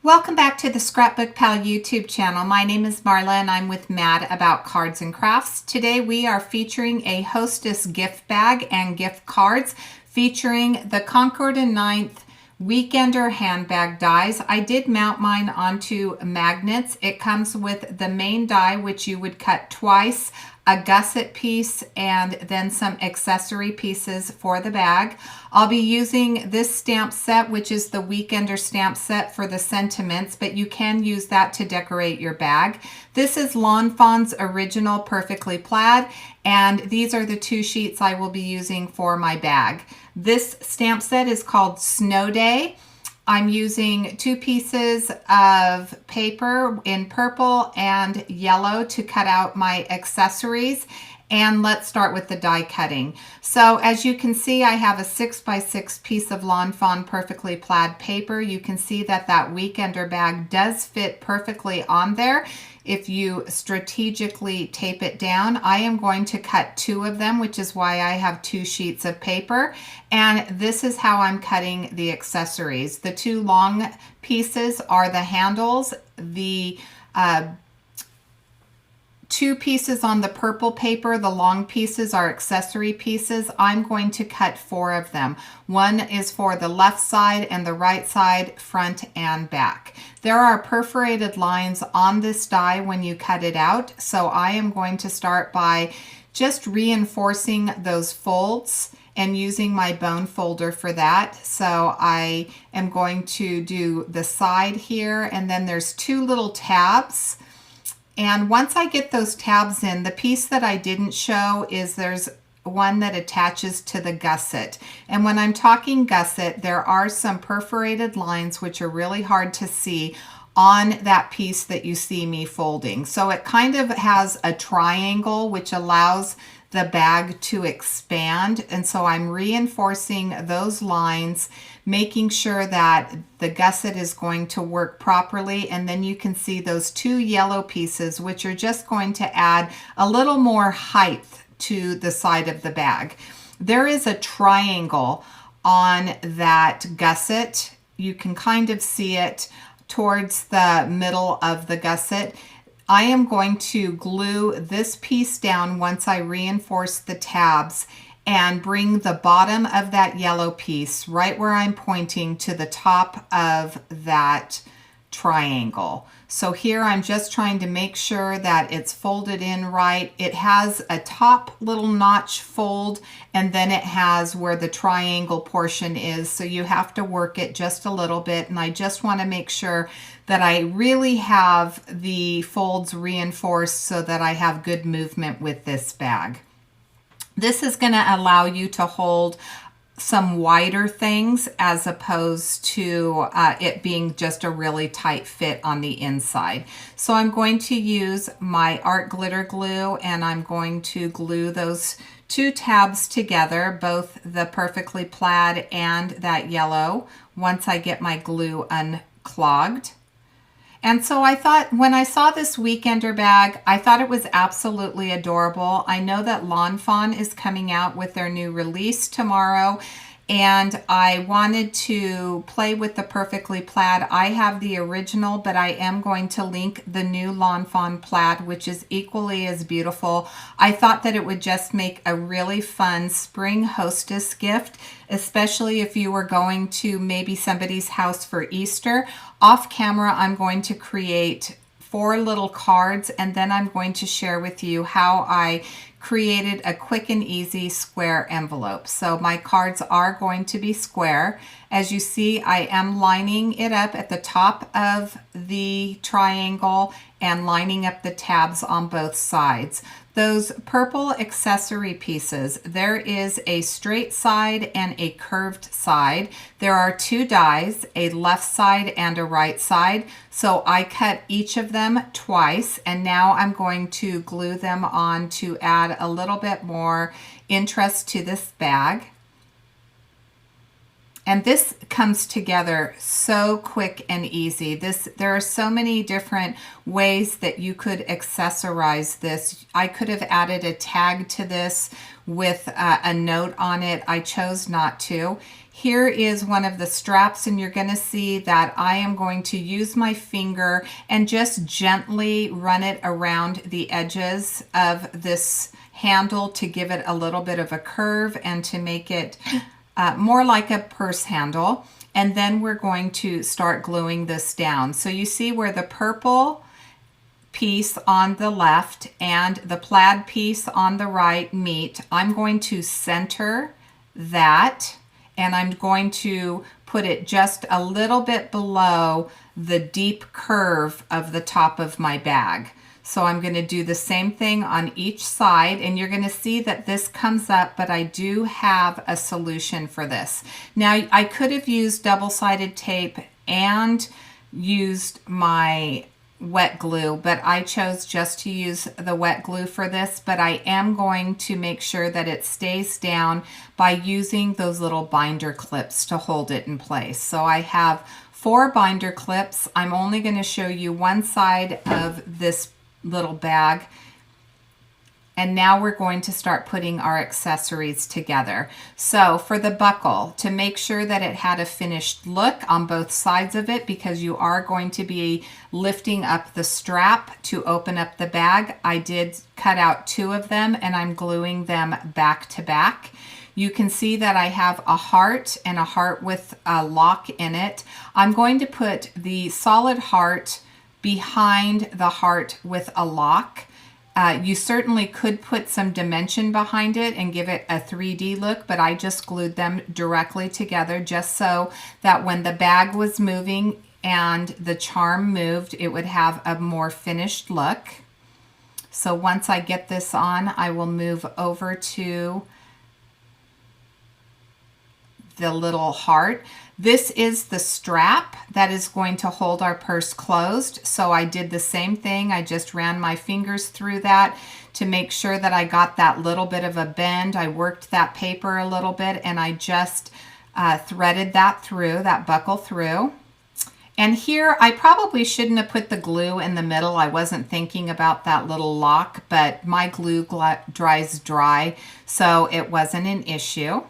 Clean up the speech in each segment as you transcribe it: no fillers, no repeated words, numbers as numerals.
Welcome back to the ScrapbookPal YouTube channel. My name is Marla and I'm with Mad About Cards and Crafts. Today we are featuring a Hostess gift bag and gift cards featuring the Concord and 9th Weekender Handbag dies. I did mount mine onto magnets. It comes with the main die, which you would cut twice, a gusset piece, and then some accessory pieces for the bag. I'll be using this stamp set, which is the Weekender stamp set for the sentiments, but you can use that to decorate your bag. This is Fawn's original Perfectly Plaid, and these are the two sheets I will be using for my bag. This stamp set is called Snow Day. I'm using 2 pieces of paper in purple and yellow to cut out my accessories. And let's start with the die cutting. So as you can see, I have a 6x6 piece of Fawn Perfectly Plaid paper. You can see that that Weekender bag does fit perfectly on there if you strategically tape it down. I am going to cut 2 of them, which is why I have 2 sheets of paper. And this is how I'm cutting the accessories. The 2 long pieces are the handles. The 2 pieces on the purple paper, the long pieces are accessory pieces. I'm going to cut 4 of them. One is for the left side and the right side, front and back. There are perforated lines on this die when you cut it out, so I am going to start by just reinforcing those folds and using my bone folder for that. So I am going to do the side here, and then there's 2 little tabs. And once I get those tabs in, the piece that I didn't show is there's one that attaches to the gusset. And when I'm talking gusset, there are some perforated lines which are really hard to see on that piece that you see me folding. So it kind of has a triangle which allows the bag to expand, and so I'm reinforcing those lines, making sure that the gusset is going to work properly. And then you can see those 2 yellow pieces, which are just going to add a little more height to the side of the bag. There is a triangle on that gusset. You can kind of see it towards the middle of the gusset. I am going to glue this piece down once I reinforce the tabs and bring the bottom of that yellow piece right where I'm pointing to the top of that triangle. So here I'm just trying to make sure that it's folded in right. It has a top little notch fold, and then it has where the triangle portion is. So you have to work it just a little bit. And I just want to make sure that I really have the folds reinforced so that I have good movement with this bag. This is going to allow you to hold some wider things as opposed to it being just a really tight fit on the inside. So I'm going to use my art glitter glue, and I'm going to glue those 2 tabs together, both the Perfectly Plaid and that yellow, once I get my glue unclogged. And so I thought, when I saw this Weekender bag, I thought it was absolutely adorable. I know that Fawn is coming out with their new release tomorrow, and I wanted to play with the Perfectly Plaid. I have the original, but I am going to link the new Fawn Plaid, which is equally as beautiful. I thought that it would just make a really fun spring Hostess gift, especially if you were going to maybe somebody's house for Easter. Off camera, I'm going to create 4 little cards, and then I'm going to share with you how I created a quick and easy square envelope. So my cards are going to be square. As you see, I am lining it up at the top of the triangle and lining up the tabs on both sides. Those purple accessory pieces, there is a straight side and a curved side. There are 2 dies, a left side and a right side. So I cut each of them twice, and now I'm going to glue them on to add a little bit more interest to this bag. And this comes together so quick and easy. There are so many different ways that you could accessorize this. I could have added a tag to this with a note on it. I chose not to. Here is one of the straps, and you're going to see that I am going to use my finger and just gently run it around the edges of this handle to give it a little bit of a curve and to make it more like a purse handle. And then we're going to start gluing this down. So you see where the purple piece on the left and the plaid piece on the right meet. I'm going to center that, and I'm going to put it just a little bit below the deep curve of the top of my bag. So I'm going to do the same thing on each side, and you're going to see that this comes up, but I do have a solution for this. Now, I could have used double-sided tape and used my wet glue, but I chose just to use the wet glue for this. But I am going to make sure that it stays down by using those little binder clips to hold it in place. So I have 4 binder clips. I'm only going to show you one side of this little bag, and now we're going to start putting our accessories together. So for the buckle, to make sure that it had a finished look on both sides of it, because you are going to be lifting up the strap to open up the bag, I did cut out 2 of them, and I'm gluing them back to back. You can see that I have a heart and a heart with a lock in it. I'm going to put the solid heart behind the heart with a lock. You certainly could put some dimension behind it and give it a 3D look, but I just glued them directly together just so that when the bag was moving and the charm moved, it would have a more finished look. So once I get this on, I will move over to the little heart. This is the strap that is going to hold our purse closed. So I did the same thing. I just ran my fingers through that to make sure that I got that little bit of a bend. I worked that paper a little bit, and I just threaded that through, that buckle through. And here, I probably shouldn't have put the glue in the middle. I wasn't thinking about that little lock, but my glue dries dry, so it wasn't an issue.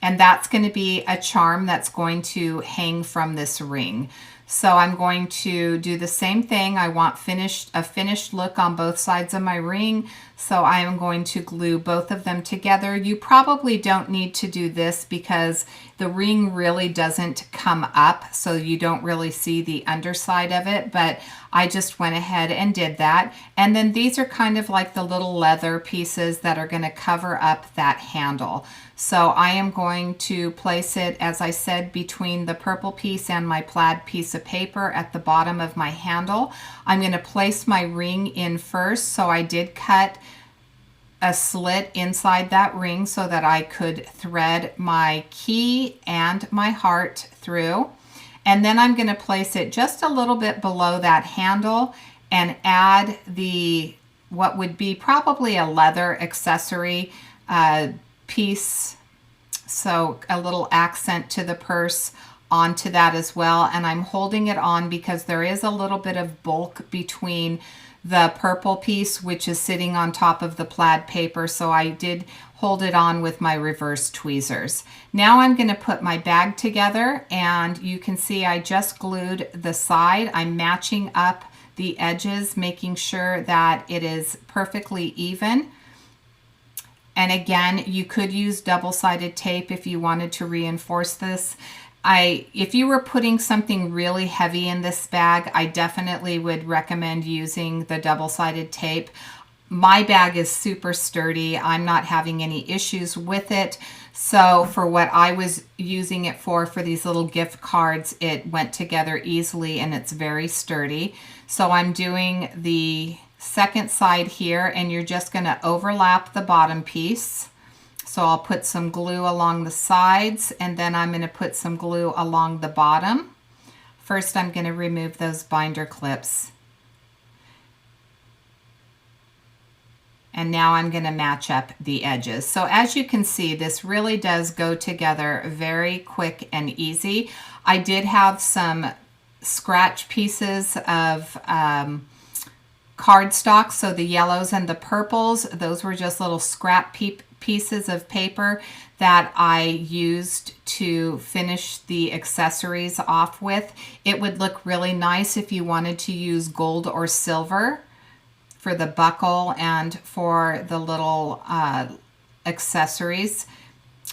And that's going to be a charm that's going to hang from this ring. So I'm going to do the same thing. I want a finished look on both sides of my ring. So I am going to glue both of them together. You probably don't need to do this because the ring really doesn't come up, so you don't really see the underside of it, but I just went ahead and did that. And then these are kind of like the little leather pieces that are going to cover up that handle. So I am going to place it, as I said, between the purple piece and my plaid piece of paper at the bottom of my handle. I'm going to place my ring in first, so I did cut a slit inside that ring so that I could thread my key and my heart through. And then I'm going to place it just a little bit below that handle and add what would be probably a leather accessory piece, so a little accent to the purse onto that as well. And I'm holding it on because there is a little bit of bulk between the purple piece, which is sitting on top of the plaid paper, so I did hold it on with my reverse tweezers. Now I'm going to put my bag together, and you can see I just glued the side. I'm matching up the edges, making sure that it is perfectly even. And again, you could use double-sided tape if you wanted to reinforce this. If you were putting something really heavy in this bag, I definitely would recommend using the double-sided tape. My bag is super sturdy. I'm not having any issues with it. So for what I was using it for these little gift cards, it went together easily and it's very sturdy. So I'm doing the second side here, and you're just going to overlap the bottom piece. So I'll put some glue along the sides, and then I'm going to put some glue along the bottom. First, I'm going to remove those binder clips. And now I'm going to match up the edges. So as you can see, this really does go together very quick and easy. I did have some scratch pieces of cardstock, so the yellows and the purples, those were just little scrap pieces of paper that I used to finish the accessories off with. It would look really nice if you wanted to use gold or silver for the buckle and for the little accessories.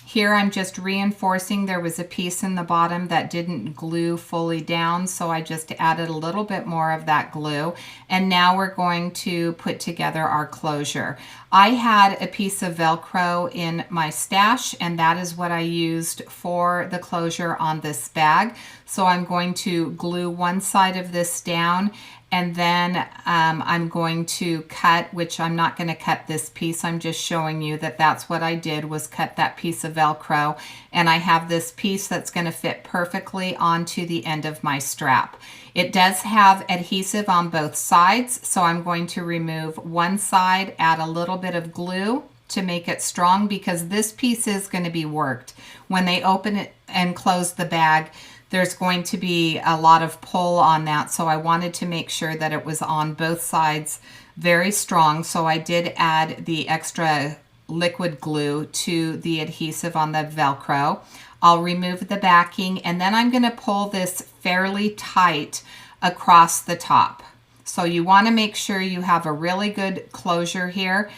Here I'm just reinforcing. There was a piece in the bottom that didn't glue fully down, so I just added a little bit more of that glue. And now we're going to put together our closure. I had a piece of Velcro in my stash, and that is what I used for the closure on this bag. So I'm going to glue one side of this down, and then I'm going to cut, which I'm not going to cut this piece. I'm just showing you that that's what I did, was cut that piece of Velcro. And I have this piece that's going to fit perfectly onto the end of my strap. It does have adhesive on both sides, so I'm going to remove one side, add a little bit of glue to make it strong, because this piece is going to be worked. When they open it and close the bag, there's going to be a lot of pull on that, so I wanted to make sure that it was on both sides very strong. So I did add the extra liquid glue to the adhesive on the Velcro. I'll remove the backing, and then I'm going to pull this fairly tight across the top. So you want to make sure you have a really good closure here.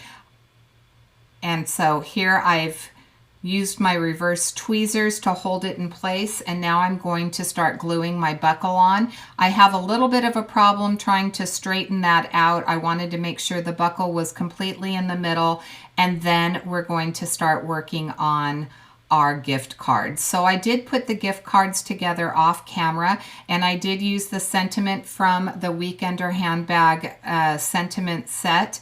And so here I've used my reverse tweezers to hold it in place, and now I'm going to start gluing my buckle on. I have a little bit of a problem trying to straighten that out. I wanted to make sure the buckle was completely in the middle, and then we're going to start working on our gift cards. So I did put the gift cards together off camera, and I did use the sentiment from the Weekender Handbag sentiment set.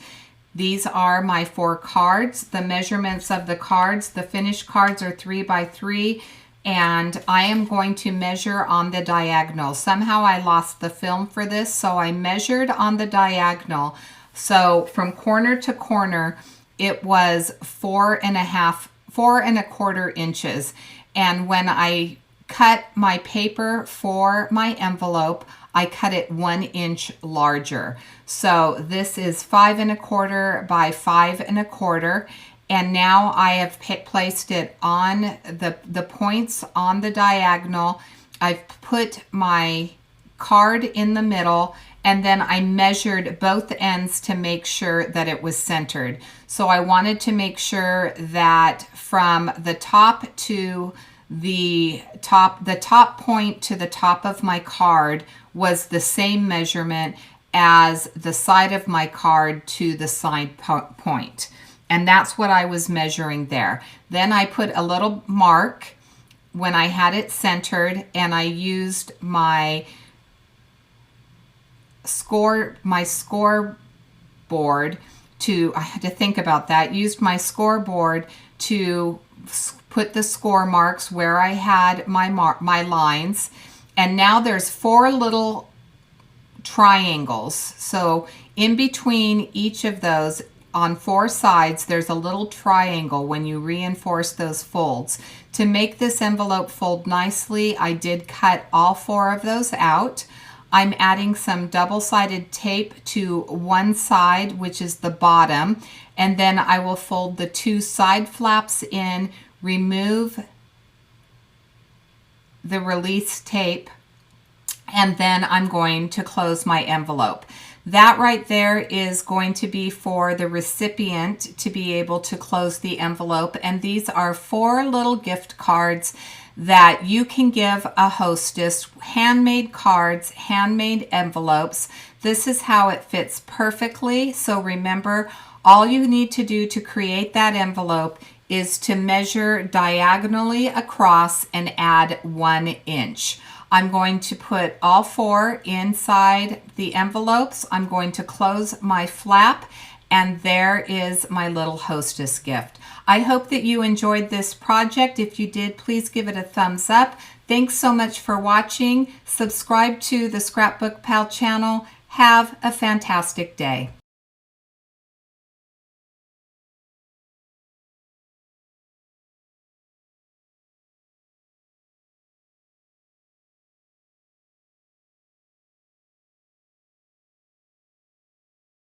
These are my 4 cards. The measurements of the cards, the finished cards are 3 by 3, and I am going to measure on the diagonal. Somehow I lost the film for this, so I measured on the diagonal. So from corner to corner, it was 4.25 inches. And when I cut my paper for my envelope, I cut it 1 inch larger. So this is 5.25 by 5.25. And now I have placed it on the points on the diagonal. I've put my card in the middle, and then I measured both ends to make sure that it was centered. So I wanted to make sure that from the top to the top point to the top of my card was the same measurement as the side of my card to the side point. And that's what I was measuring there. Then I put a little mark when I had it centered, and I used my scoreboard to, I had to think about that, used my scoreboard to put the score marks where I had my lines. And now there's 4 little triangles. So in between each of those, on 4 sides, there's a little triangle when you reinforce those folds. To make this envelope fold nicely, I did cut all 4 of those out. I'm adding some double-sided tape to one side, which is the bottom, and then I will fold the 2 side flaps in, remove the release tape, and then I'm going to close my envelope. That right there is going to be for the recipient to be able to close the envelope, and these are 4 little gift cards that you can give a hostess. Handmade cards, handmade envelopes. This is how it fits perfectly. So remember, all you need to do to create that envelope is to measure diagonally across and add 1 inch. I'm going to put all 4 inside the envelopes. I'm going to close my flap, and there is my little hostess gift. I hope that you enjoyed this project. If you did, please give it a thumbs up. Thanks so much for watching. Subscribe to the Scrapbook Pal channel. Have a fantastic day.